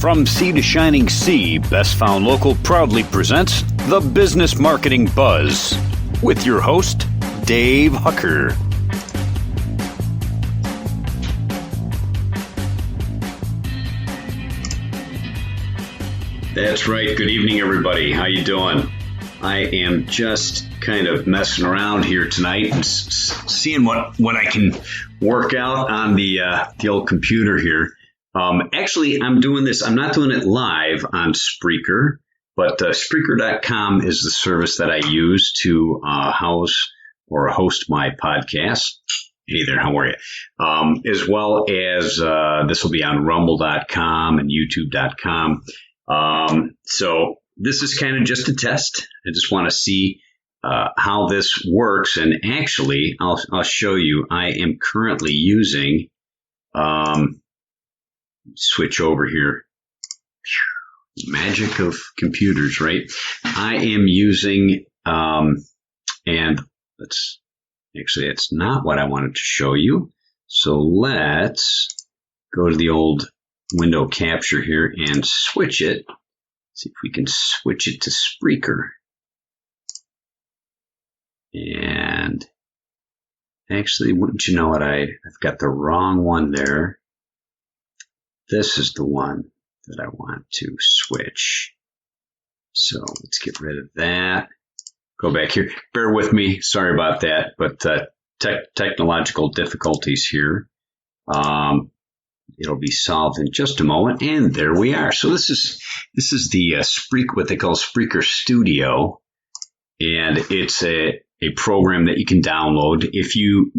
From sea to shining sea, BestFoundLocal proudly presents the Business Marketing Buzz with your host, Dave Hucker. That's right. Good evening, everybody. How you doing? I am just kind of messing around here tonight and seeing what I can work out on the old computer here. Actually, I'm doing this. I'm not doing it live on Spreaker, but Spreaker.com is the service that I use to house or host my podcast. Hey there, how are you? As well as this will be on Rumble.com and YouTube.com. So this is kind of just a test. I just want to see how this works. And actually, I'll show you. I am currently using. Switch over here. Magic of computers, right? I am using, and it's not what I wanted to show you. So let's go to the old window capture here and switch it. See if we can switch it to Spreaker. And actually, wouldn't you know it, I've got the wrong one there. This is the one that I want to switch. So let's get rid of that. Go back here. Bear with me. Sorry about that, but technological difficulties here. It'll be solved in just a moment, and there we are. So this is the Spreaker, what they call Spreaker Studio, and it's a program that you can download if you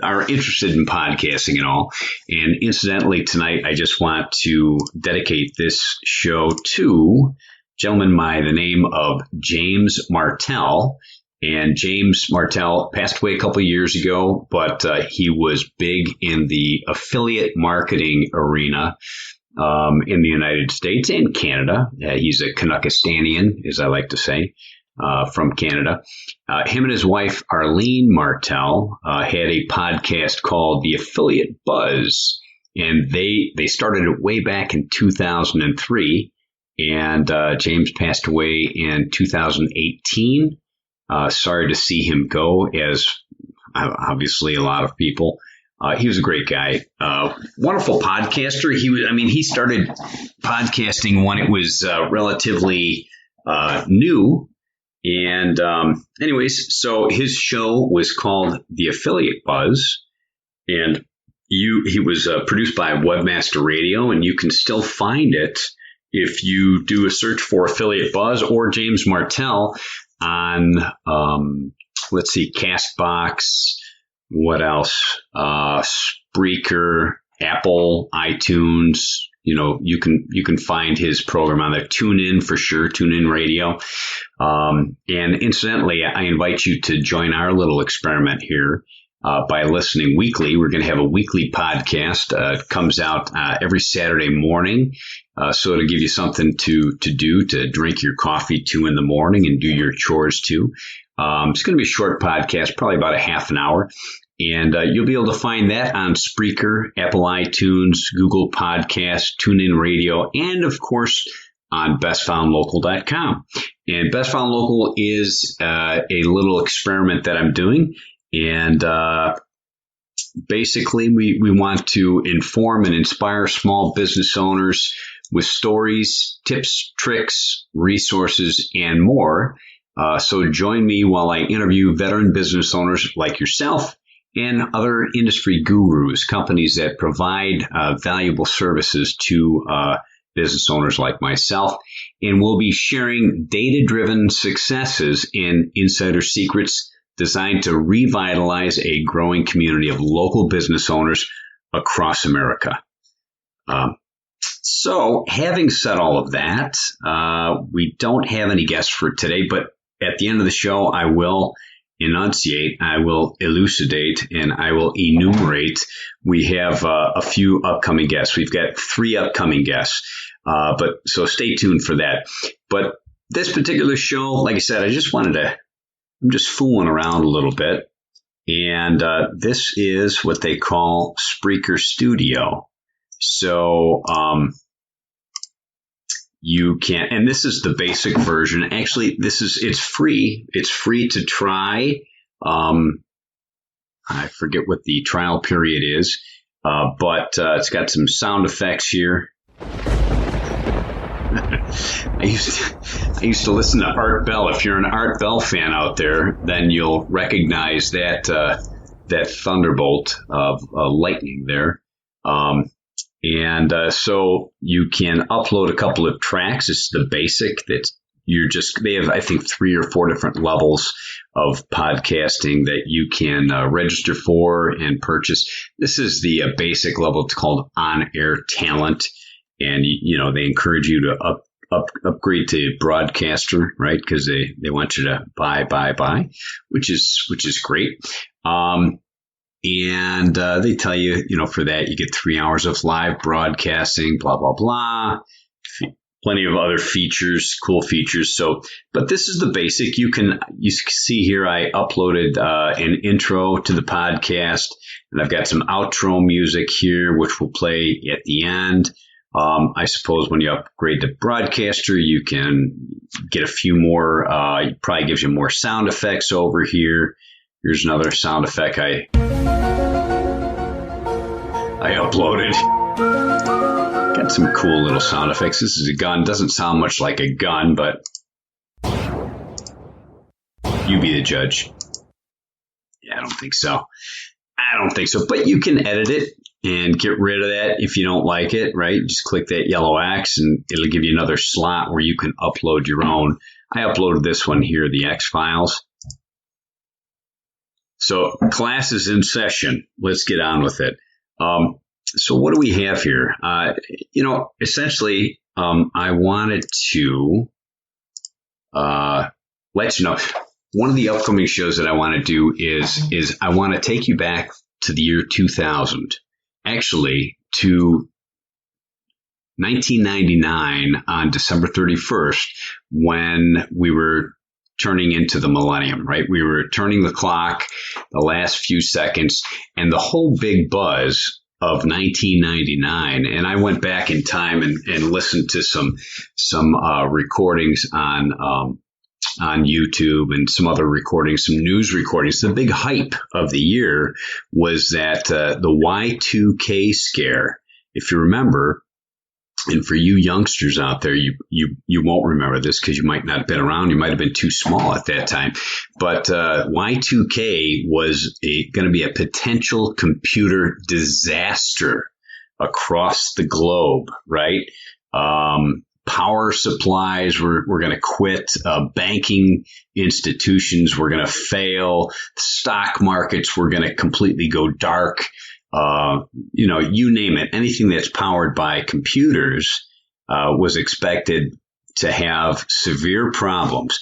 are interested in podcasting and all. And incidentally, tonight, I just want to dedicate this show to a gentleman by the name of James Martell. And James Martell passed away a couple of years ago, but he was big in the affiliate marketing arena in the United States and Canada. He's a Canuckistanian, as I like to say. From Canada. Him and his wife, Arlene Martell, had a podcast called The Affiliate Buzz, and they started it way back in 2003, and James passed away in 2018. Sorry to see him go, as obviously a lot of people. He was a great guy, wonderful podcaster. He started podcasting when it was relatively new. And anyways, so his show was called The Affiliate Buzz, and he was produced by Webmaster Radio, and you can still find it if you do a search for Affiliate Buzz or James Martell on, let's see, Castbox, what else, Spreaker, Apple, iTunes. You know, you can find his program on there. TuneIn for sure, TuneIn Radio. And incidentally, I invite you to join our little experiment here by listening weekly. We're going to have a weekly podcast. It comes out every Saturday morning. So it'll give you something to do, to drink your coffee to in the morning and do your chores too. It's going to be a short podcast, probably about a half an hour. And you'll be able to find that on Spreaker, Apple iTunes, Google Podcasts, TuneIn Radio, and, of course, on BestFoundLocal.com. And BestFoundLocal is a little experiment that I'm doing. And basically, we want to inform and inspire small business owners with stories, tips, tricks, resources, and more. So join me while I interview veteran business owners like yourself and other industry gurus, companies that provide valuable services to business owners like myself. And we'll be sharing data-driven successes and insider secrets designed to revitalize a growing community of local business owners across America. So having said all of that, we don't have any guests for today, but at the end of the show, I will enunciate, I will elucidate, and I will enumerate. We have a few upcoming guests. We've got 3 upcoming guests, but so stay tuned for that. But this particular show, like I said, I'm just fooling around a little bit, and this is what they call Spreaker Studio. So you can, and this is the basic version. Actually, it's free. It's free to try. I forget what the trial period is, but it's got some sound effects here. I used to listen to Art Bell. If you're an Art Bell fan out there, then you'll recognize that thunderbolt of lightning there. So you can upload a couple of tracks. It's the basic that they have, I think, 3 or 4 different levels of podcasting that you can register for and purchase. This is the basic level. It's called On-Air Talent. And, they encourage you to upgrade to broadcaster, right? Because they want you to buy, which is great. And they tell you, for that, you get 3 hours of live broadcasting, blah, blah, blah. Plenty of other features, cool features. But this is the basic. You see here, I uploaded an intro to the podcast, and I've got some outro music here, which will play at the end. I suppose when you upgrade to broadcaster, you can get a few more, it probably gives you more sound effects over here. Here's another sound effect I uploaded. Got some cool little sound effects. This is a gun. Doesn't sound much like a gun, but you be the judge. Yeah, I don't think so. But you can edit it and get rid of that if you don't like it, right? Just click that yellow X and it'll give you another slot where you can upload your own. I uploaded this one here, the X files. So class is in session. Let's get on with it. So what do we have here? Essentially, I wanted to let you know, one of the upcoming shows that I want to do is I want to take you back to the year 2000. Actually, to 1999 on December 31st, when we were turning into the millennium, right? We were turning the clock, the last few seconds, and the whole big buzz of 1999. And I went back in time and listened to some recordings on YouTube and some other recordings, some news recordings. The big hype of the year was that the Y2K scare. If you remember, and for you youngsters out there, you won't remember this because you might not have been around. You might have been too small at that time. But Y2K was going to be a potential computer disaster across the globe, right? Power supplies were going to quit. Banking institutions were going to fail. Stock markets were going to completely go dark. You name it. Anything that's powered by computers was expected to have severe problems.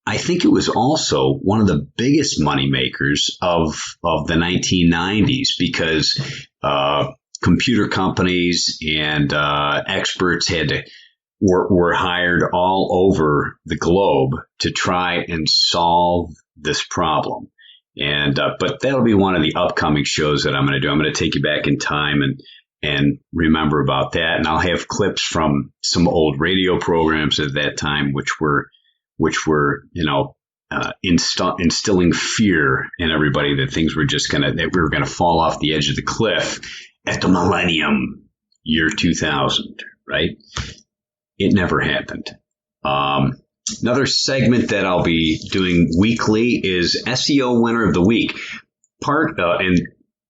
I think it was also one of the biggest moneymakers of the 1990s because computer companies and experts were hired all over the globe to try and solve this problem. But that'll be one of the upcoming shows that I'm going to do. I'm going to take you back in time and remember about that. And I'll have clips from some old radio programs at that time, which were instilling fear in everybody that things were that we were going to fall off the edge of the cliff at the millennium year 2000, right? It never happened. Another segment that I'll be doing weekly is SEO Winner of the Week. And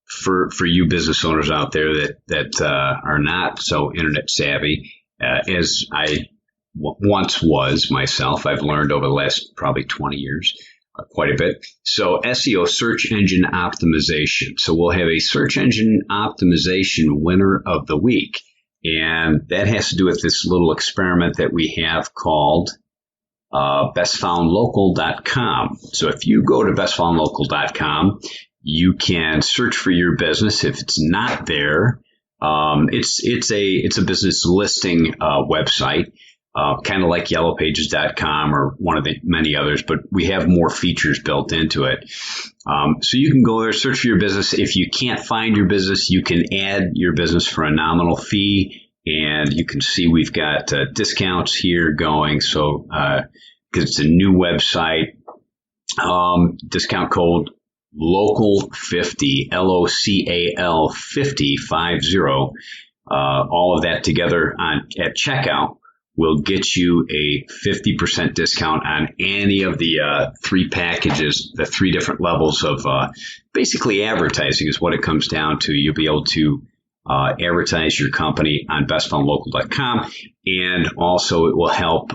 for you business owners out there that are not so internet savvy, as I once was myself, I've learned over the last probably 20 years quite a bit. So SEO, search engine optimization. So we'll have a search engine optimization winner of the week. And that has to do with this little experiment that we have called BestFoundLocal.com. So if you go to BestFoundLocal.com, you can search for your business. If it's not there, it's a business listing website, kind of like YellowPages.com or one of the many others, but we have more features built into it. So you can go there, search for your business. If you can't find your business, you can add your business for a nominal fee, and And you can see we've got discounts here going. So because it's a new website, discount code local50, LOCAL 50, all of that together at checkout will get you a 50% discount on any of the three packages, the three different levels of basically advertising is what it comes down to. You'll be able to advertise your company on bestfoundlocal.com, and also it will help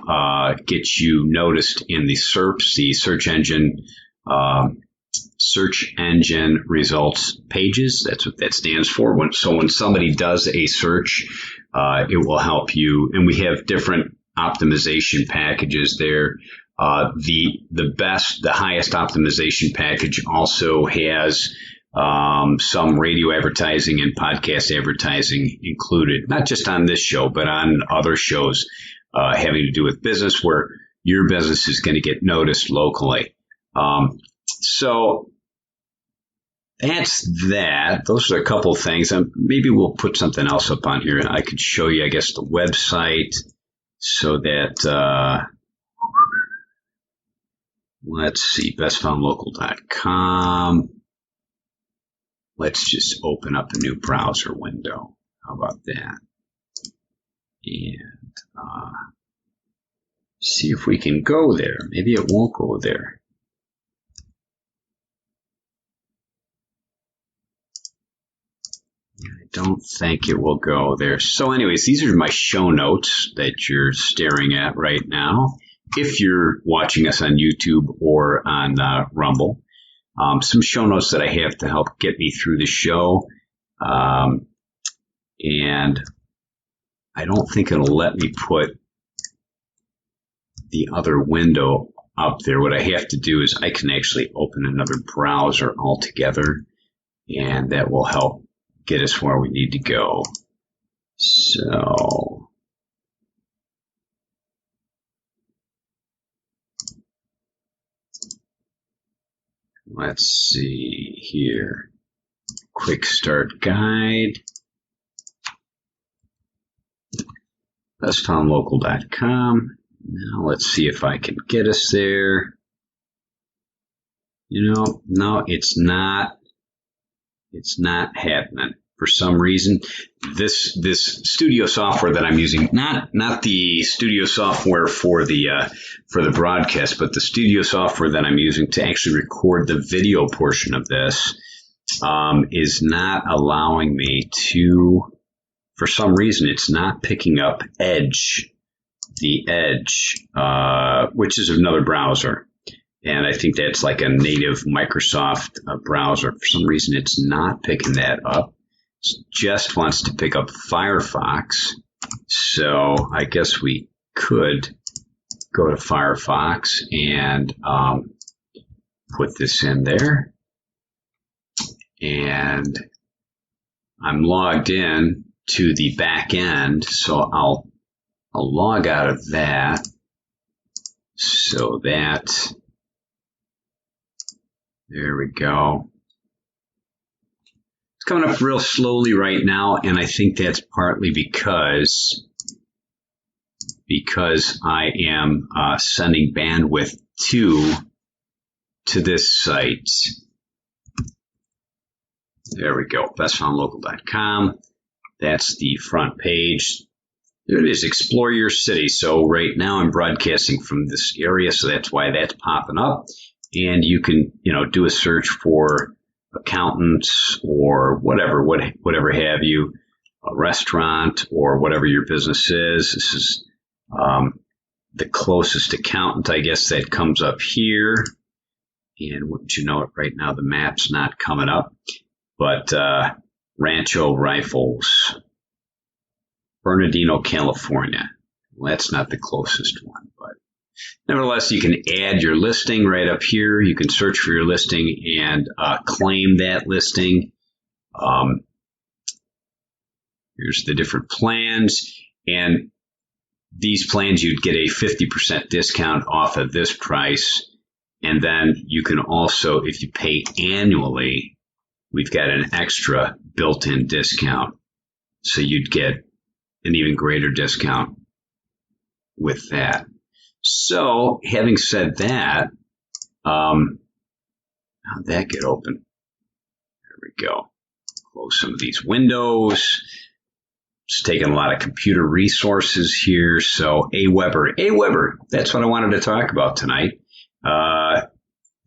get you noticed in the SERPs, the search engine results pages. That's what that stands for. So when somebody does a search, it will help you. And we have different optimization packages there. The highest optimization package also has some radio advertising and podcast advertising included, not just on this show, but on other shows having to do with business where your business is going to get noticed locally. So that's that. Those are a couple of things. Maybe we'll put something else up on here. I could show you, I guess, the website so that, let's see, bestfoundlocal.com. Let's just open up a new browser window. How about that? And see if we can go there. Maybe it won't go there. I don't think it will go there. So anyways, these are my show notes that you're staring at right now. If you're watching us on YouTube or on Rumble, some show notes that I have to help get me through the show. And I don't think it'll let me put the other window up there. What I have to do is I can actually open another browser altogether, and that will help get us where we need to go. So let's see here. Quick start guide. BestFoundLocal.com. Now let's see if I can get us there. No, it's not. It's not happening for some reason. This studio software that I'm using, not the studio software for the broadcast, but the studio software that I'm using to actually record the video portion of this, is not allowing me to. For some reason, it's not picking up Edge, which is another browser. And I think that's like a native Microsoft browser. For some reason, it's not picking that up. It just wants to pick up Firefox. So I guess we could go to Firefox and put this in there. And I'm logged in to the back end. So I'll log out of that so that... There we go. It's coming up real slowly right now, and I think that's partly because I am sending bandwidth to this site. There we go, bestfoundlocal.com. That's the front page. There it is, explore your city. So right now I'm broadcasting from this area, so that's why that's popping up. And you can, do a search for accountants or whatever have you, a restaurant or whatever your business is. This is the closest accountant, I guess, that comes up here. And wouldn't you know it, right now the map's not coming up. But Rancho Rifles, Bernardino, California. Well, that's not the closest one, but nevertheless, you can add your listing right up here. You can search for your listing and claim that listing. Here's the different plans. And these plans, you'd get a 50% discount off of this price. And then you can also, if you pay annually, we've got an extra built-in discount. So you'd get an even greater discount with that. So having said that, how'd that get open? There we go. Close some of these windows. It's taking a lot of computer resources here. So Aweber, that's what I wanted to talk about tonight.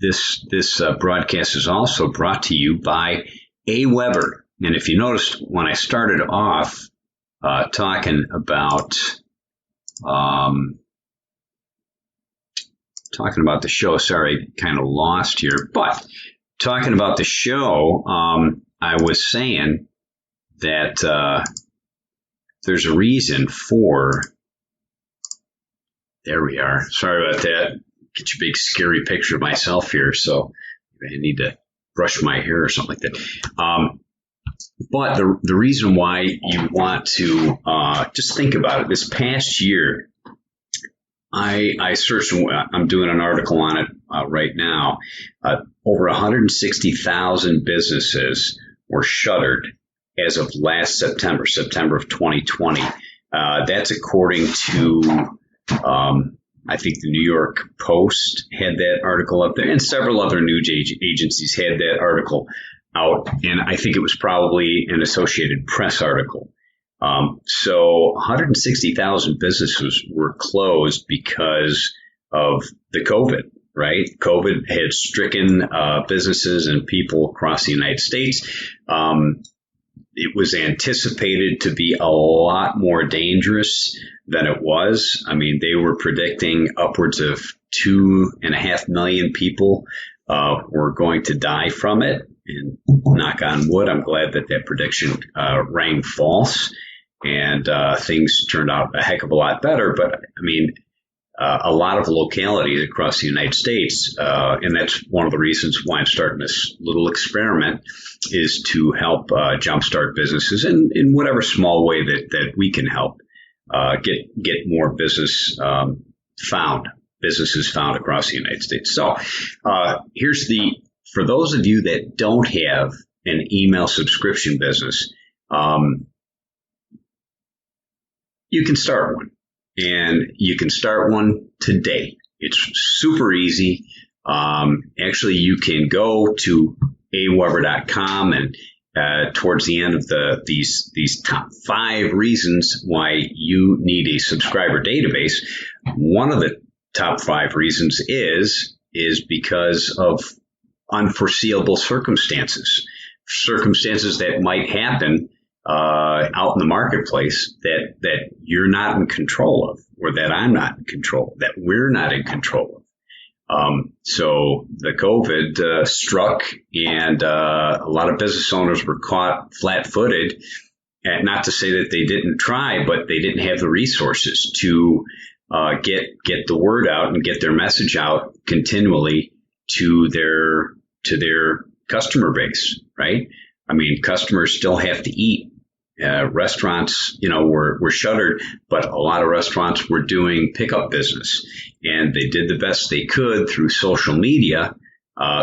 This broadcast is also brought to you by Aweber. And if you noticed when I started off talking about the show, sorry, kind of lost here, but talking about the show, I was saying that there's a reason for, there we are. Sorry about that. Get your big scary picture of myself here. So I need to brush my hair or something like that. But the reason why you want to just think about it, this past year, I searched, I'm doing an article on it right now. Over 160,000 businesses were shuttered as of last September of 2020. That's according to, I think the New York Post had that article up there, and several other news agencies had that article out, and I think it was probably an Associated Press article. So 160,000 businesses were closed because of the COVID, right? COVID had stricken businesses and people across the United States. It was anticipated to be a lot more dangerous than it was. I mean, they were predicting upwards of 2.5 million people were going to die from it. And knock on wood, I'm glad that prediction rang false, and things turned out a heck of a lot better. But I mean, a lot of localities across the United States, and that's one of the reasons why I'm starting this little experiment, is to help jumpstart businesses in whatever small way that we can help get more businesses found across the United States. So for those of you that don't have an email subscription business, you can start one. And you can start one today. It's super easy. Actually, you can go to aweber.com, and towards the end of these top 5 reasons why you need a subscriber database, one of the top 5 reasons is because of unforeseeable circumstances that might happen out in the marketplace that you're not in control of, or that I'm not in control, that we're not in control of. So the COVID struck, and a lot of business owners were caught flat-footed. And not to say that they didn't try, but they didn't have the resources to get the word out and get their message out continually to their customer base, right? I mean, customers still have to eat. Restaurants, were shuttered, but a lot of restaurants were doing pickup business, and they did the best they could through social media,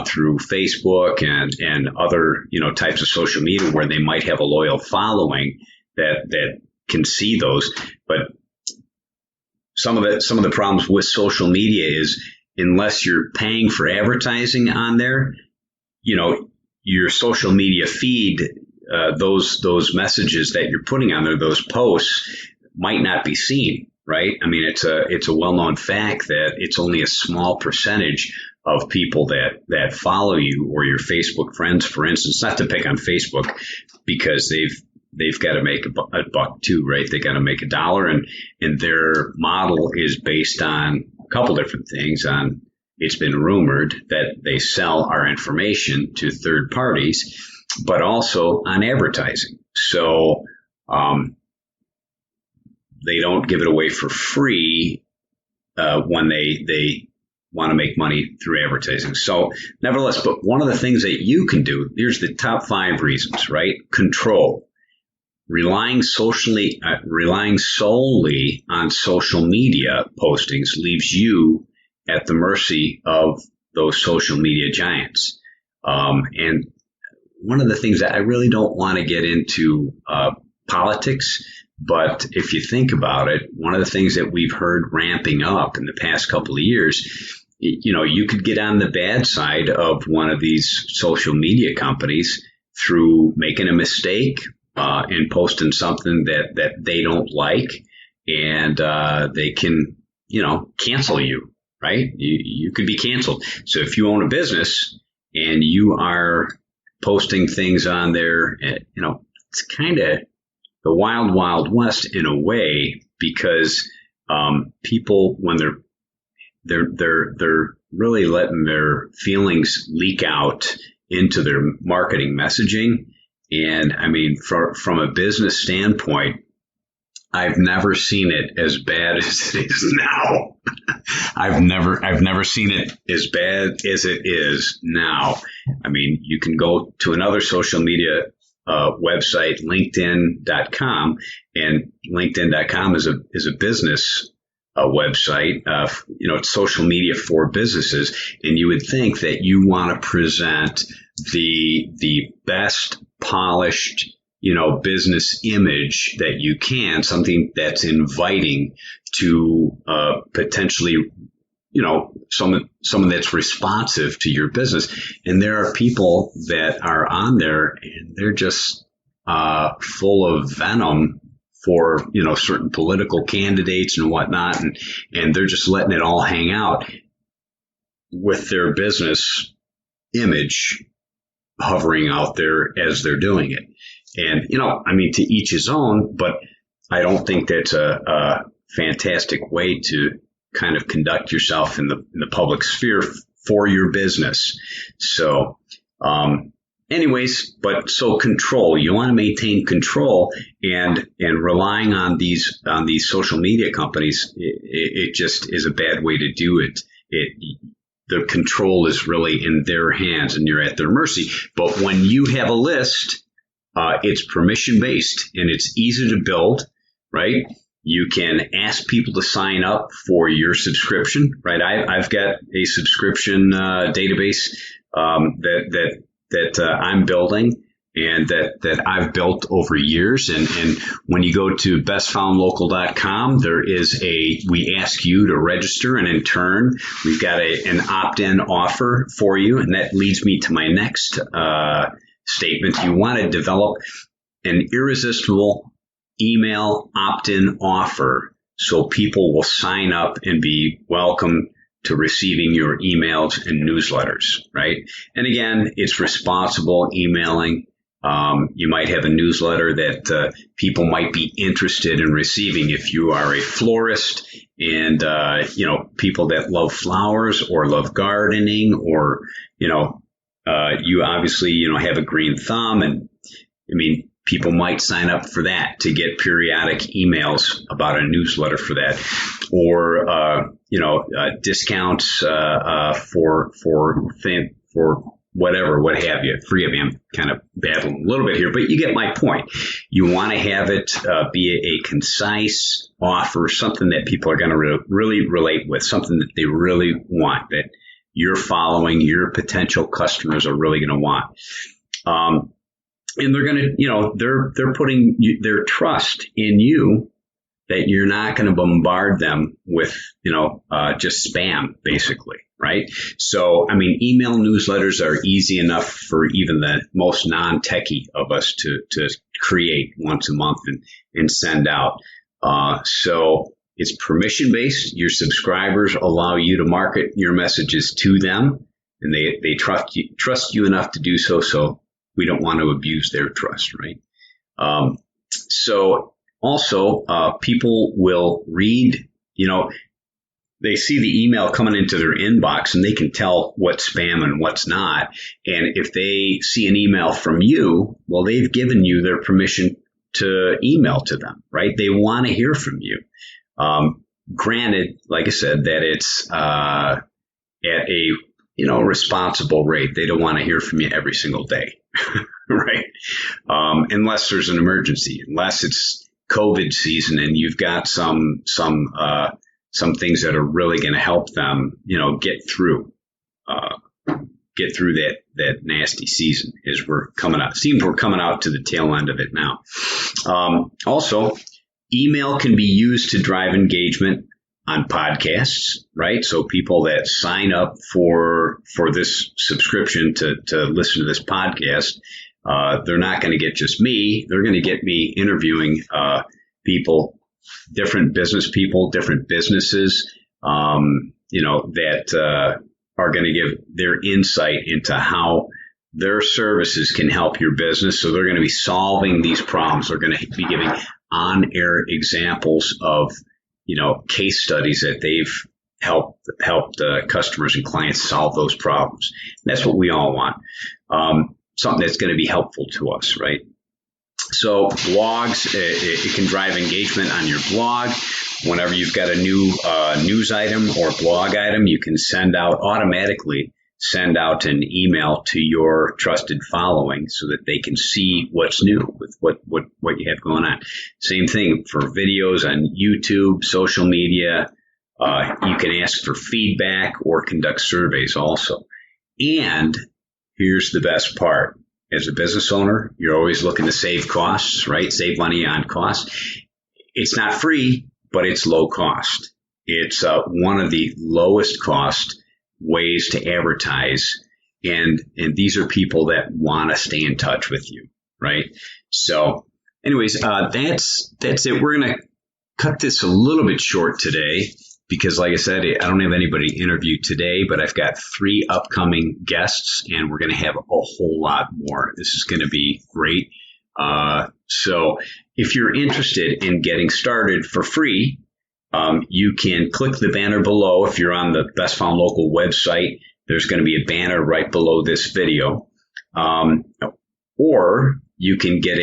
through Facebook and other, types of social media where they might have a loyal following that can see those. But some of the problems with social media is, unless you're paying for advertising on there, your social media feed, those messages that you're putting on there, those posts, might not be seen, right? I mean, it's a well-known fact that it's only a small percentage of people that follow you or your Facebook friends, for instance. Not to pick on Facebook, because they've got to make a buck too, right? They got to make $1, and their model is based on a couple different things. It's been rumored that they sell our information to third parties, but also on advertising. So they don't give it away for free when they want to make money through advertising. So nevertheless, but one of the things that you can do, here's the top 5 reasons, right? Control. Relying solely on social media postings leaves you at the mercy of those social media giants. And one of the things that I really don't want to get into politics, But if you think about it, one of the things that we've heard ramping up in the past couple of years, you could get on the bad side of one of these social media companies through making a mistake and posting something that they don't like, and they can, cancel you, right? You could be canceled. So if you own a business and you are posting things on there, it's kind of the wild, wild west in a way, because people, when they're really letting their feelings leak out into their marketing messaging. And I mean, from a business standpoint, I've never seen it as bad as it is now. I've never seen it as bad as it is now. I mean, you can go to another social media website, LinkedIn.com, and LinkedIn.com is a business website. It's social media for businesses, and you would think that you want to present the best polished, business image that you can, something that's inviting to potentially, someone that's responsive to your business. And there are people that are on there and they're just full of venom for, certain political candidates and whatnot. And they're just letting it all hang out with their business image hovering out there as they're doing it. And, to each his own, but I don't think that's a fantastic way to kind of conduct yourself in the public sphere for your business. So, so control, you want to maintain control, and relying on these social media companies, it just is a bad way to do it. The control is really in their hands and you're at their mercy. But when you have a list, it's permission based and it's easy to build, right? You can ask people to sign up for your subscription, right? I've got a subscription database that I'm building and that I've built over years. And when you go to BestFoundLocal.com, we ask you to register, and in turn, we've got an opt-in offer for you. And that leads me to my next statement. You want to develop an irresistible email opt-in offer so people will sign up and be welcome to receiving your emails and newsletters, right? And again, it's responsible emailing. You might have a newsletter that people might be interested in receiving if you are a florist and, people that love flowers or love gardening, or, you obviously, have a green thumb, and people might sign up for that to get periodic emails about a newsletter for that, or discounts for whatever, what have you. Forgive me, I'm kind of babbling a little bit here, but you get my point. You want to have it be a concise offer, something that people are going to really relate with, something that they really want, that your following, your potential customers are really going to want. And they're going to, they're putting their trust in you, that you're not going to bombard them with, just spam, basically, right? So, email newsletters are easy enough for even the most non-techie of us to create once a month and send out. So it's permission-based. Your subscribers allow you to market your messages to them, and they trust you enough to do so. So we don't want to abuse their trust, right? So also, people will read, they see the email coming into their inbox and they can tell what's spam and what's not. And if they see an email from you, well, they've given you their permission to email to them, right? They want to hear from you. Granted, like I said, that it's at a responsible rate. They don't want to hear from you every single day, right? Unless there's an emergency, unless it's COVID season and you've got some things that are really going to help them, get through that nasty season as we're coming out. It seems we're coming out to the tail end of it now. Also, Email can be used to drive engagement on podcasts, right? So people that sign up for this subscription to listen to this podcast, they're not going to get just me. They're going to get me interviewing people, different businesses, that are going to give their insight into how their services can help your business. So they're going to be solving these problems. They're going to be giving on-air examples of, case studies that they've helped customers and clients solve those problems. And that's what we all want. Something that's going to be helpful to us, right? So blogs, it can drive engagement on your blog. Whenever you've got a new news item or blog item, you can automatically send out an email to your trusted following so that they can see what's new with what you have going on. Same thing for videos on YouTube, social media. You can ask for feedback or conduct surveys also. And here's the best part. As a business owner, you're always looking to save costs, right? Save money on costs. It's not free, but it's low cost. It's one of the lowest cost ways to advertise. And these are people that want to stay in touch with you, right? So anyways, that's it. We're going to cut this a little bit short today because, like I said, I don't have anybody interviewed today, but I've got 3 upcoming guests, and we're going to have a whole lot more. This is going to be great. So if you're interested in getting started for free, you can click the banner below. If you're on the Best Found Local website, there's going to be a banner right below this video. Or you can get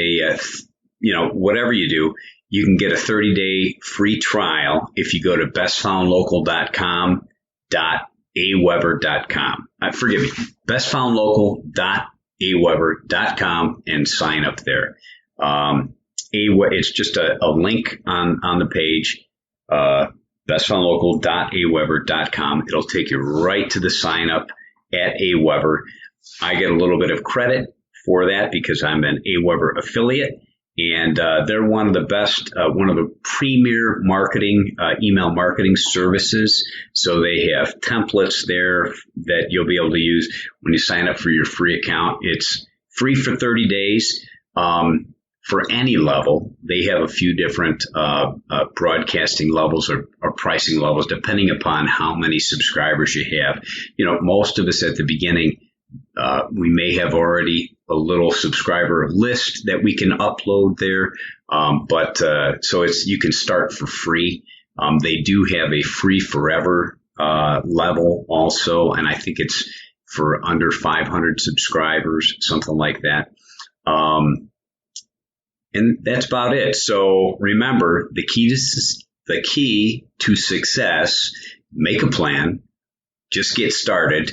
whatever you do, you can get a 30-day free trial if you go to bestfoundlocal.aweber.com. Forgive me, bestfoundlocal.aweber.com and sign up there. It's just a link on the page, bestfoundlocal.aweber.com. It'll take you right to the sign up at Aweber. I get a little bit of credit for that because I'm an Aweber affiliate. And they're one of the best, one of the premier email marketing services. So they have templates there that you'll be able to use when you sign up for your free account. It's free for 30 days for any level. They have a few different broadcasting levels or pricing levels depending upon how many subscribers you have. Most of us at the beginning, we may have already a little subscriber list that we can upload there. So you can start for free. They do have a free forever level also, and I think it's for under 500 subscribers, something like that. And that's about it. So remember, the key to success, make a plan, just get started,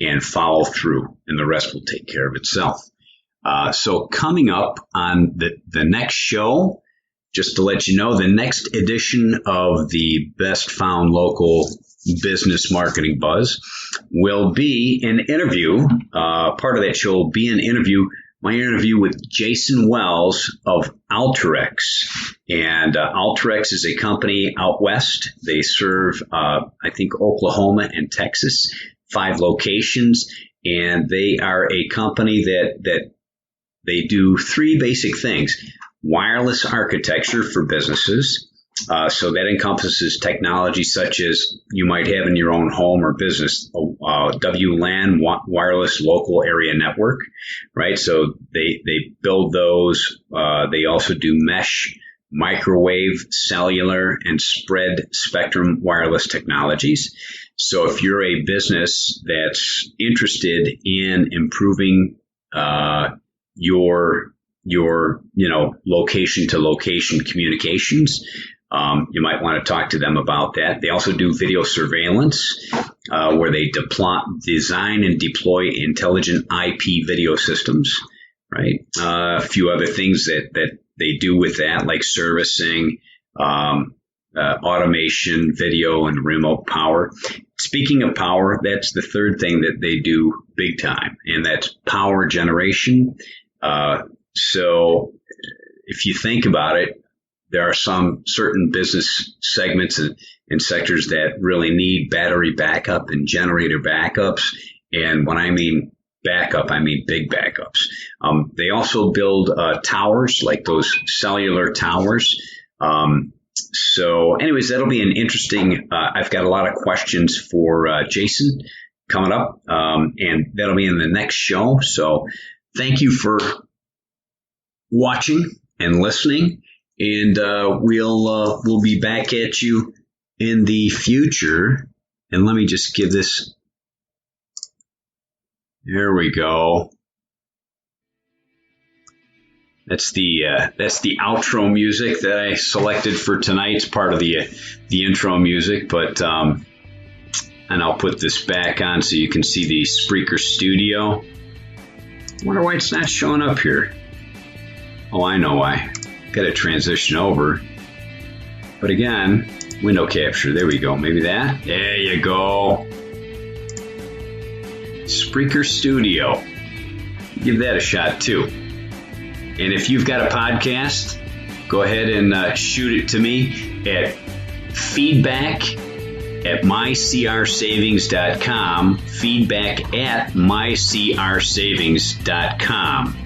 and follow through, and the rest will take care of itself. So coming up on the next show, just to let you know, the next edition of the Best Found Local Business Marketing Buzz will be an interview. Part of that show will be my interview with Jason Wells of Alteryx. And Alteryx is a company out west. They serve, I think, Oklahoma and Texas, 5 locations. And they are a company that they do 3 basic things. Wireless architecture for businesses. So that encompasses technology such as you might have in your own home or business, WLAN, wireless local area network, right? So they build those. They also do mesh, microwave, cellular, and spread spectrum wireless technologies. So if you're a business that's interested in improving your location to location communications, you might want to talk to them about that. They also do video surveillance, where they design and deploy intelligent IP video systems, right? A few other things that they do with that, like servicing, automation, video, and remote power. Speaking of power, that's the third thing that they do big time, and that's power generation. So if you think about it, there are some certain business segments and sectors that really need battery backup and generator backups. And when I mean backup, I mean big backups. They also build towers, like those cellular towers. So anyways, that'll be an interesting, I've got a lot of questions for Jason coming up, and that'll be in the next show. So thank you for watching and listening, and we'll be back at you in the future. And let me just give this, there we go. That's the outro music that I selected for tonight. It's part of the intro music, but and I'll put this back on so you can see the Spreaker Studio. I wonder why it's not showing up here. Oh, I know why. Got to transition over. But again, window capture. There we go. Maybe that. There you go. Spreaker Studio. Give that a shot too. And if you've got a podcast, go ahead and shoot it to me at feedback@mycrsavings.com, feedback@mycrsavings.com.